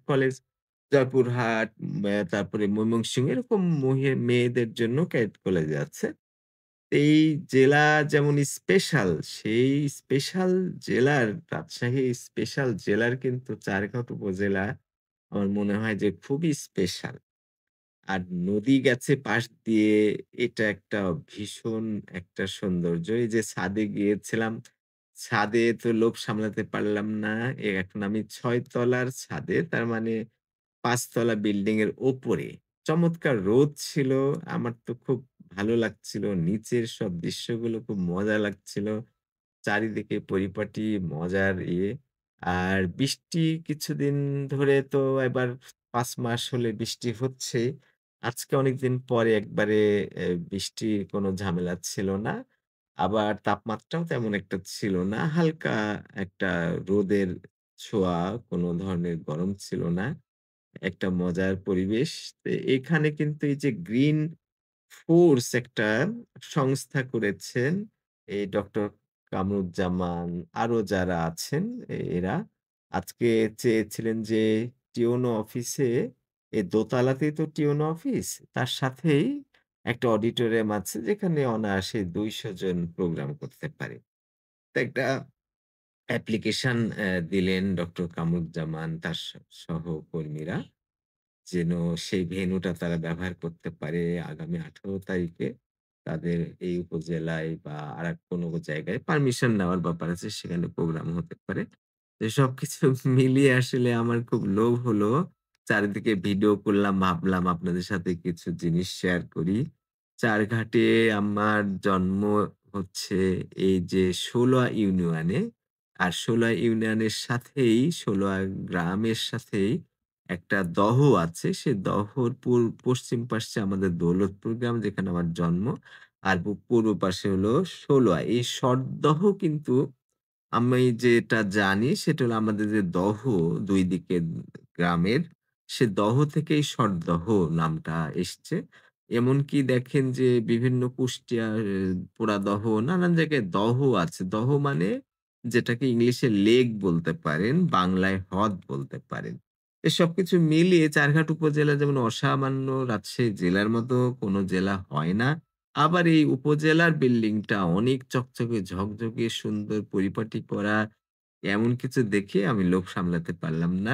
College, Joypurhat, তারপরে ময়মনসিংহ এরকম মেয়েদের জন্য ক্যাডেট কলেজ আছে। এই জেলা যেমন স্পেশাল, সেই স্পেশাল জেলার রাজশাহী স্পেশাল জেলার কিন্তু চারঘাট উপজেলা আমার মনে হয় যে খুবই স্পেশাল। আর নদী গেছে পাশ দিয়ে এটা একটা ভীষণ একটা সৌন্দর্য। এই যে ছাদে গিয়েছিলাম, ছাদে তো লোভ সামলাতে পারলাম না। এখন আমি ৬ তলার ছাদে তার মানে ৫ তলা বিল্ডিং এর ওপরে। চমৎকার রোদ ছিল। আমার তো খুব ভালো লাগছিল। নিচের সব দৃশ্যগুলো খুব মজা লাগছিল। চারিদিকে পরিপাটি মজার ইয়ে। আর বৃষ্টি কিছুদিন ধরে তো এবার ৫ মাস হলে বৃষ্টি হচ্ছেই। আজকে অনেকদিন পরে একবারে বৃষ্টির কোনো ঝামেলা ছিল না। আবার তাপমাত্রাও তেমন একটা ছিল না। হালকা একটা রোদের ছোঁয়া, কোনো ধরনের গরম ছিল না। একটা মজার পরিবেশ। তো এখানে কিন্তু এই যে গ্রিন ফোর্স একটা সংস্থা করেছেন। এই ডক্টর কামরুজ্জামান আরো যারা আছেন এরা আজকে চেয়েছিলেন যে টিওনো অফিসে দোতলাতেই তো টিওনো অফিস। তার সাথেই একটা অডিটোরিয়াম আছে যেখানে অনায়াসে ২০০ জন প্রোগ্রাম করতে পারে। তো একটা অ্যাপ্লিকেশন দিলেন ডক্টর কামরুজ্জামান তার সহকর্মীরা। যেন সেই ভেন্যুটা তারা ব্যবহার করতে পারে আগামী ১৮ তারিখে তাদের এই উপজেলায় বা আরেক কোনো জায়গায় পারমিশন নেওয়ার ব্যাপার আছে সেখানে প্রোগ্রাম হতে পারে। তো সবকিছু মিলিয়ে আসলে আমার খুব লোভ হলো। চারিদিকে ভিডিও করলাম, ভাবলাম আপনাদের সাথে কিছু জিনিস শেয়ার করি। চারঘাটে আমার জন্ম হচ্ছে এই যে ১৬ ইউনিয়নে। আর ১৬ ইউনিয়নের সাথেই ১৬ গ্রামের সাথেই একটা দহ আছে। সে দহর পশ্চিম পাশে আমাদের দৌলতপুর গ্রাম যেখানে আমার জন্ম। আর পূর্ব পাশে হলো ১৬ এই সরদহ কিন্তু আমি যেটা জানি সেটা হলো আমাদের যে দহ ২ দিকে গ্রামের, সে দহ থেকেই সরদহ নামটা এসছে। এমনকি দেখেন যে বিভিন্ন কুষ্টিয়ার পোড়াদহ নানান জায়গায় দহ আছে। দহ মানে যেটাকে ইংলিশে লেক বলতে পারেন, বাংলায় হ্রদ বলতে পারেন। এ সবকিছু মিলিয়ে চারঘাট উপজেলা যেমন অসামান্য রাজশাহী জেলার মতো কোনো জেলা হয় না। আবার এই উপজেলার বিল্ডিংটা অনেক চকচকে ঝকঝকে সুন্দর পরিপাটি করা। এমন কিছু দেখে আমি লোভ সামলাতে পারলাম না।